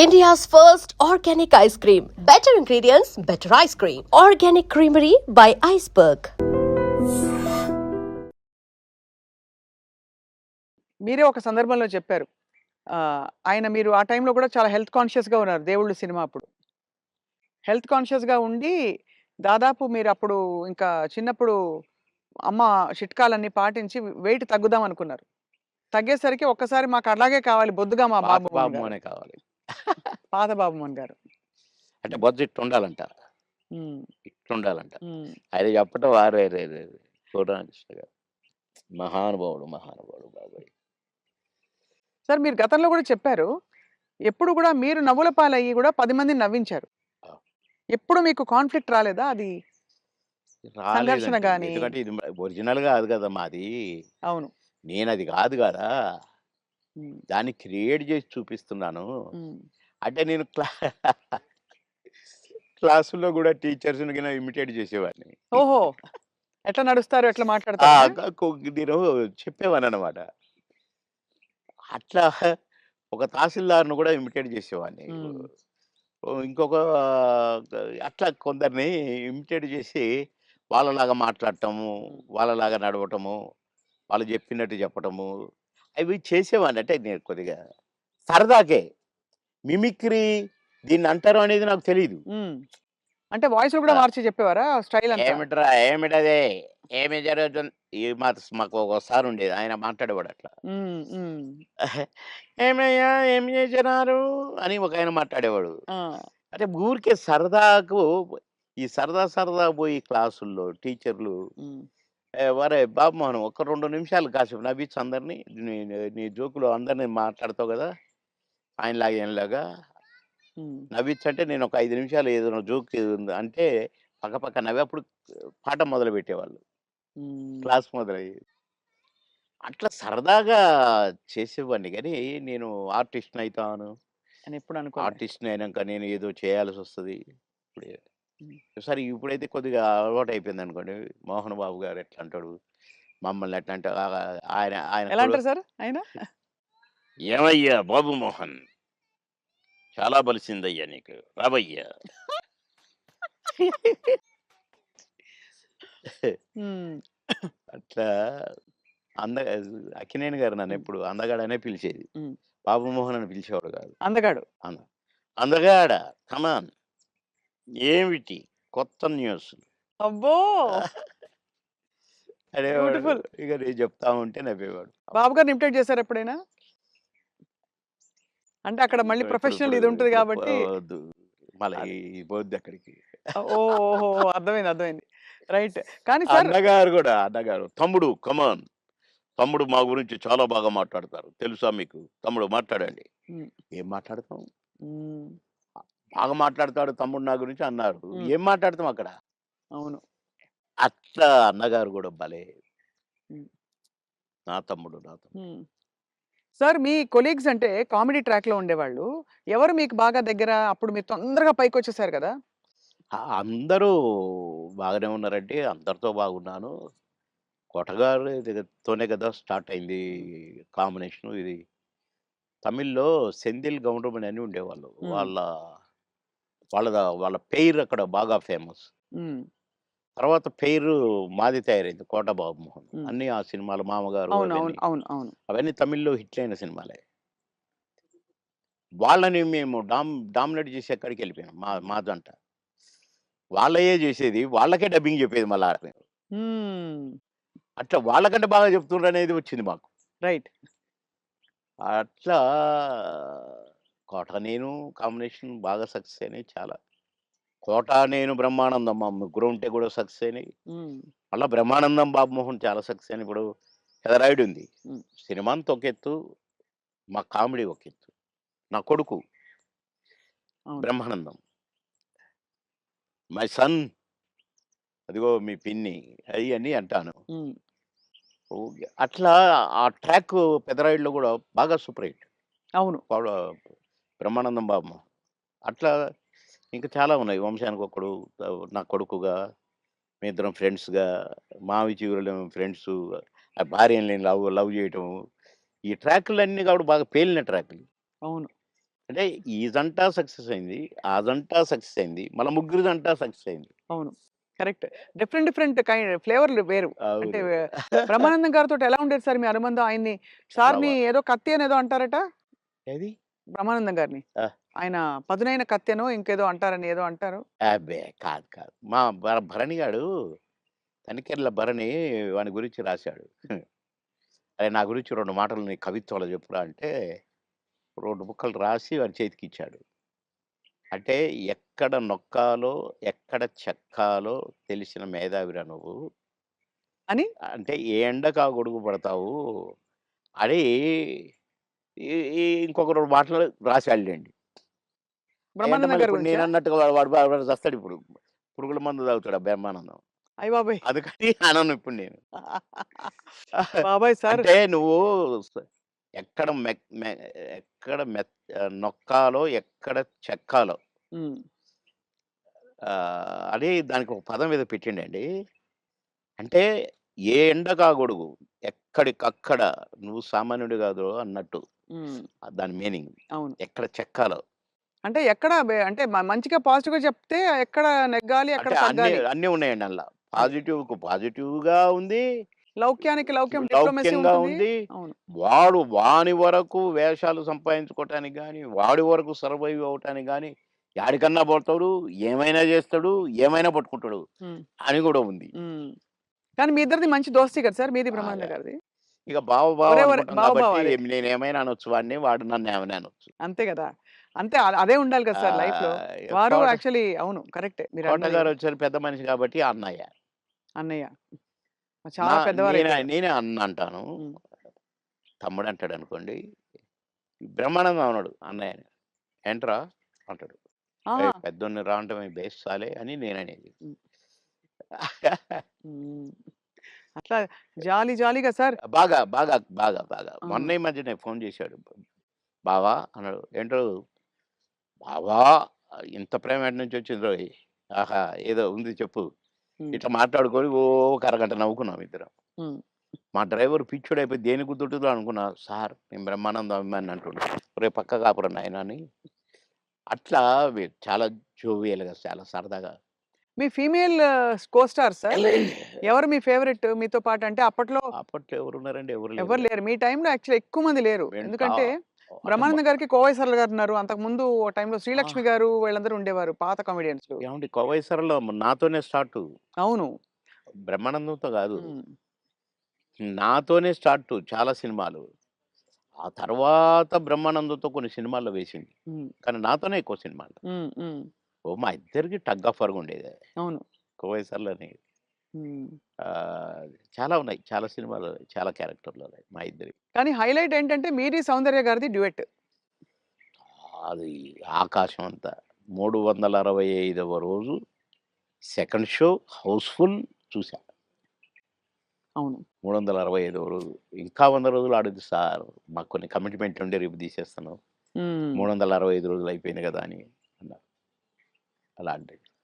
India's first organic ice cream. Better ingredients, better ice cream. Organic Creamery by Iceberg. మీరే ఒక సందర్భంలో చెప్పారు. ఆయన మీరు ఆ టైంలో కూడా చాలా హెల్త్ కాన్షియస్‌గా ఉన్నారు 'దేవుళ్ళు' సినిమా అప్పుడు. హెల్త్ కాన్షియస్‌గా ఉండి దాదాపు మీరప్పుడు ఇంకా చిన్నప్పుడు అమ్మ చిట్కాలన్నీ పాటించి వెయిట్ తగ్గుదాం అనుకున్నారు. తగ్గేసరికి ఒక్కసారి మాకు అలాగే కావాలి బొద్దుగా మా పాత బాబు మోహన్ బాబు గారు. మోనే కావాలి. పాత బాబు మోహన్ గారు. అంటే బొజ్జ ఇట్టుండాలంట. హ్మ్. ఇట్టుండాలంట. హ్మ్. ఆయన చెప్పటం వారేరేరే పూర్ణకృష్ణ గారు. మహానుభావుడు, మహానుభావుడు బాబాయ్. సార్ మీరు గతంలో కూడా చెప్పారు. ఎప్పుడు కూడా మీరు నవ్వుల పాలయ్యి కూడా 10 మందిని నవ్వించారు. ఆ! ఎప్పుడు మీకు కాన్‌ఫ్లిక్ట్ రాలేదా? అది సంఘర్షణ రాలేదండి. గాని ఎందుకంటే ఇది ఒరిజినల్ కాదు కదా మాది. అవును. నేనది కాదు గదా! హ్మ్. దాన్ని క్రియేట్ చేసి చూపిస్తున్నాను. హ్మ్. అంటే నేను క్లాసుల్లో గూడా టీచర్స్‌ని గిన ఇమిటేట్ చేసేవాడిని. ఓహో! ఎట్లా నడుస్తారు? ఎట్లా ఆ! మాట్లాడతారనా? నేను చెప్పేవాడిననమాట. అట్లా ఒక తహసీల్దార్‌ని గూడా ఇమిటేట్ చేసేవాడిని. హ్మ్. ఇంకొక అట్లా కొందరిని ఇమిటేట్ చేసి వాళ్ళలాగా మాట్లాడటము, హ్మ్. వాళ్ళలాగా నడవటము, వాళ్ళు చెప్పినట్టు చెప్పటము, అవి చేసేవాడిని. అంటే నేను కొద్దిగా సరదాకే. మిమిక్రీ దీన్నంటారు అనేది నాకు తెలీదు. హ్మ్. అంటే వాయిస్‌లు కూడా ఆ! మార్చి చెప్పేవారా? స్టైల్ అంతా? ఏమిట్రా ఏమిటది? ఏమి జరుగుతుంది? మాకు ఒక సారుండేది. ఆయన మాట్లాడేవాడు అట్లా. హ్మ్. హ్మ్. "ఏమయ్యా ఏం చేసినారు?" అని ఒకాయన మాట్లాడేవాడు. ఆ! అంటే ఊరికే సరదాకు ఈ సరదా సరదా పోయి క్లాసుల్లో టీచర్లు హ్మ్. "ఒరేయ్ బాబు మోహన్ ఒక 2 నిమిషాలు కాసేపు నవ్వించు అందరిని. నీ నీ జోకులు అందరిని మాట్లాడతావు గదా! ఆయనలాగా ఈయనలాగా హ్మ్. నవ్వించంటే" నేను ఒక 5 నిమిషాలు ఏదైనా జోక్ అంటే పక్కపక్క నవ్వి అప్పుడు పాఠం మొదలుపెట్టేవాళ్ళు. హ్మ్. క్లాస్ మొదలయ్యేది. అట్లా సరదాగా చేసేవాడిని గానీ, నేను ఆర్టిస్ట్‌ని అయితాను. అని ఎప్పుడు అనుకోలే. ఆర్టిస్ట్‌ని అయినంక నేను ఏదో చేయాల్సొస్తది. ఇప్పుడే హ్మ్. సరే ఇప్పుడైతే కొద్దిగా అలవాటయిపోయిందనుకోండి. మోహన్ బాబు గారు ఎట్లా అంటాడు, మమ్మల్ని ఎట్లా అంటే ఆయన ఆయన ఎలా అంటారు సార్ ఆయన? "ఏమయ్యా బాబు మోహన్! చాలా బలిసిందయ్యా నీకు. రావయ్యా!" హ్మ్. అట్లా అంద అక్కినేని గారు హ్మ్. నన్నెప్పుడు అందగాడనే పిలిచేది. హ్మ్. బాబు మోహన్ అని పిలిచేవాడు కాదు. అందగాడు. అంద అందగాడ కమాన్ ఏమిటి కొత్త న్యూస్ అబ్బో! అనేవాడు. బ్యూటిఫుల్. ఇక నేను చెప్తా ఉంటే నవ్వేవాడు. బాబు గారిని ఇమిటేట్ చేసారా ఎప్పుడైనా? అంటే అక్కడ మళ్ళీ ఇప్పుడు ప్రొఫెషనల్ ఇప్పుడు ఇది ఉంటది ఇప్పుడు కాబట్టి వద్దు. మళ్ళీ అది. పోద్ది అక్కడికి. ఓహోహో! అర్థమైంది. అర్థమైంది. రైట్. కానీ సార్ అన్నగారు కూడా అన్నగారు తమ్ముడు కమాన్ తమ్ముడు మా గురించి చాలా బాగా మాట్లాడతారు. తెలుసా మీకు? తమ్ముడు మాట్లాడండి. హ్మ్. ఏం మాట్లాడతాం? హ్మ్. బాగా మాట్లాడతాడు తమ్ముడు నా గురించి అన్నారు. హ్మ్. ఏం మాట్లాడతాం అక్కడ? అవును. అట్లా అన్నగారు కూడా భలే హ్మ్. నా తమ్ముడు, నా తమ్ముడు. హ్మ్. సార్ మీ కొలీగ్స్ అంటే కామెడీ ట్రాక్‌లో ఉండేవాళ్ళు. ఎవరు మీకు బాగా దగ్గర? అప్పుడు మీరు తొందరగా పైకొచ్చేసారు గదా! అందరూ బాగానే ఉన్నారండి. అందరితో బాగున్నాను. కొటగారి తోనే కదా స్టార్ట్ అయింది హ్మ్. కాంబినేషను ఇది. తమిళ్‌లో సెంధిల్ గౌండమణి అని ఉండేవాళ్ళు. హ్మ్. వాళ్ళ పెయిర్ అక్కడ బాగా ఫేమస్. హ్మ్. తర్వాత పెయిరు మాది తయారైంది 'కోట బాబుమోహన్.' హ్మ్. అన్నీ ఆ సినిమాలు 'మామగారు' అవును. అవును. అవన్నీ. అవును. అవును. అవన్నీ తమిళ్‌లో హిట్లయిన సినిమాలే. వాళ్ళని మేము డామినేట్ చేసి ఎక్కడికెళ్ళిపోయాం మా జంట. వాళ్ళయ్యే చేసేది. వాళ్ళకే డబ్బింగ్ చెప్పేది మళ్ళా. హ్మ్. అట్లా వాళ్ళకంటే బాగా చెప్తుండ్రనేది వచ్చింది మాకు. రైట్. అట్లా 'కోట నేను' కాంబినేషన్ బాగా సక్సెస్ అయినాయి చాలా. 'కోట నేను' 'బ్రహ్మానందం' మా ముగ్గురం ఉంటే కూడా సక్సెస్ అయినాయి. హ్మ్. మళ్ళా 'బ్రహ్మానందం' 'బాబుమోహన్' చాలా సక్సెస్ అయినాయి. ఇప్పుడు 'పెదరాయుడు' ఉంది. హ్మ్. సినిమా అంతా ఒక ఎత్తు, మా కామెడీ ఒక ఎత్తు. నా కొడుకు అవును. 'బ్రహ్మానందం' మై సన్ అదిగో మీ పిన్ని అయ్యని అంటాను. హ్మ్. ఓకే. అట్లా ఆ ట్రాక్ 'పెదరాయుడులో' కూడా బాగా సూపర్ హిట్. అవును. పౌడ 'బ్రహ్మానందం' బాబు. అట్లా ఇంకా చాలా ఉన్నాయి. 'వంశానికొక్కడు' నా కొడుకుగా, మేమిద్దరం ఫ్రెండ్స్‌గా, 'మావి చిగురులేమో' ఫ్రెండ్సు, ఆ భార్యని లవ్ లవ్ చేయటము. ఈ ట్రాకులన్నీ కూడా బాగా పేలిన ట్రాకులు. అవును. అంటే ఈ జంట సక్సెస్ అయింది. ఆ జంట సక్సెస్ అయింది. మళ్ళా ముగ్గురి జంట సక్సెస్ అయింది. అవును. కరెక్ట్. డిఫరెంట్ డిఫరెంట్ ఫ్లేవర్‌లు వేరు. అంటే అవును. బ్రహ్మానందం గారితోటి ఎలా ఉండేది సార్ మీ అనుబంధం? ఆయన్ని చాలా సార్‌ని ఏదో కత్తి అనేదో అంటారట? ఏది? బ్రహ్మానందం గారిని. ఆ! ఆయన పదునైన కత్తెనో ఇంకేదో అంటారని ఏదో అంటారు. అబ్బే! కాదు, కాదు. మా భరణి గాడు తనికెర్ల భరణి వాని గురించి రాశాడు. అరే! నా గురించి 2 మాటలు నీ కవిత్వంలో చెప్పురా అంటే 2 ముక్కలు రాసి వాని చేతికిచ్చాడు. అంటే ఎక్కడ నొక్కాలో, ఎక్కడ చెక్కాలో తెలిసిన మేధావిరా నువ్వు. అని అంటే ఏ ఎండకు ఆ గొడుగు పడతావు అని ఈ ఈ ఇంకొక 2 మాటలు రాసాడులెండి. అయంటే బ్రహ్మానందం మళ్ళీ గారి ఇప్పుడు గురించా? నేనన్నట్టుగా వాడు చస్తాడిప్పుడు. పురుగుల మందు తాగుతాడు ఆ బ్రహ్మానందం. అయ్య బాబోయ్! అందుకని అనను ఇప్పుడు నేను. బాబోయ్! సార్ అంటే నువ్వు స ఎక్కడ ఎక్కడ నొక్కాలో, ఎక్కడ చెక్కాలో హ్మ్. అని దానికి ఒక పదం ఏదో పెట్టిండండి. అంటే ఏ ఎండకా గొడుగు, ఎక్కడికక్కడ నువ్వు సామాన్యుడు కాదు అన్నట్టు. హ్మ్. దాని మీనింగ్. అవును. ఎక్కడ చెక్కాలో. అంటే ఎక్కడ అంటే మంచిగా పాజిటివ్‌గా చెప్తే ఎక్కడ నెగ్గాలి, ఎక్కడ అంటే అన్నీ తగ్గాలి. అన్నీ ఉన్నాయండి అందుల. అది. పాజిటివ్‌కు పాజిటివ్‌గా ఉంది. లౌక్యానికి లౌక్యం డిప్లొమసీ లౌక్యంగా ఉంటుంది. ఉంది. అవును. వాని వరకు వేషాలు సంపాదించుకోవటానికి గాని, వాడి వరకు సర్వైవ్ అవ్వటానికి గాని, యాడికన్నా పోతాడు, ఏమైనా చేస్తాడు, ఏమైనా పట్టుకుంటాడు హ్మ్. అని కూడా ఉంది. హ్మ్. కానీ మీ ఇద్దరిది మంచి దోస్తీ కదా సార్! మీది బాగా. బ్రహ్మానందం గారిది. ఇక బావ బావ ఒరే! ఒరే! అనుకుంటాం బావ కాబట్టి బావ అదే. నేనేమైనా అనొచ్చు వాడిని, వాడు నన్నేమైనా అనొచ్చు. అంతే గదా! అంతే అదే ఉండాలి కదా సార్ లైఫ్‌లో. ఇక వారు యాక్చువల్లీ అవును. కరెక్టే మీరన్నది. కోటగారొచ్చారు పెద్ద మనిషి కాబట్టి అన్నయ్య. అన్నయ్య. నా చాలా పెద్దవారైపోయారు. నేనే అన్న అంటాను. హ్మ్. తమ్ముడంటాడనుకోండి. బ్రహ్మానందం అనడు అన్నయ్యని. "ఏంట్రా" అంటాడు. ఆహా! "ఏయ్! పెద్దోడిని రా అంటే బేస్సాలే" అని నేననేది. హ్మ్. హ్మ్. అట్లా జాలీ జాలీగా సార్. బాగా. ఆ! మొన్న ఈ మధ్యనే ఫోను చేశాడు. "బావా" అన్నాడు. "ఏంటో బావా ఇంత ప్రేమ ఎటునుంచొచ్చిందోయ్? ఆహా! ఏదో ఉంది చెప్పు." హ్మ్. ఇట్లా మాట్లాడుకొని ఓ ఒక అరగంట నవ్వుకున్నాం ఇద్దరం. హ్మ్. మా డ్రైవర్ పిచ్చోడైపోయి దేనికి గుద్దుంటుందో అనుకున్నా. సార్ నేను బ్రహ్మానందం అభిమానిని అంటుండు. ఒరేయ్ పక్కకు ఆపురా నాయనా అని. అట్లా చాలా జోవియల్‌గా చాలా సరదాగా. మీ ఫీమేల్ కో స్టార్ సార్? ఎవరు మీ ఫేవరెట్ మీతో పాటు? అంటే అప్పట్లో అప్పట్లో ఎవరున్నారండి? ఎవరు లేరు ఎవరు కదా! లేరు. మీ టైమ్‌లో యాక్చువల్లీ ఎక్కువ మంది లేరు. వెంట ఎందుకంటే అంటే బ్రహ్మానందం గారికి కోవై సరళ గారున్నారు. అంతకుముందు ఓ టైమ్‌లో ఆ! శ్రీలక్ష్మి గారు వీళ్ళందరూ ఉండేవారు పాత కామెడియన్స్‌లు. ఏవండీ 'కోవై సరళ' నాతోనే స్టార్టు. అవును. బ్రహ్మానందంతో కాదు. హ్మ్. నాతోనే స్టార్టు చాలా సినిమాలు. ఆ తర్వాత బ్రహ్మానందంతో కొన్ని సినిమాల్లో వేసింది. హ్మ్. కానీ నాతోనే ఎక్కువ సినిమాలు. హ్మ్. మా ఇద్దరికి టగ్ ఆఫ్ వార్‌గా ఉండేది. అవును. 'కోవై సరళని' హ్మ్. ఆహ్, చాలా ఉన్నాయి. చాలా సినిమాలు, చాలా క్యారెక్టర్‌లు ఉన్నాయి మా ఇద్దరివి. కానీ హైలైట్ ఏంటంటే మీది సౌందర్య గారిది డ్యూయెట్. అది ఆకాశం అంత. 365వ రోజు సెకండ్ షో హౌస్‌ఫుల్ చూసా. అవును. 365వ రోజు. ఇంకా 100 రోజులు ఆడొద్దు సార్. మాకు కొన్ని కమిట్మెంట్ ఉండి రేపు తీసేస్తున్నాం. హ్మ్. 365 రోజులు అయిపోయింది కదా! అని అన్నారు. అలాంటిది.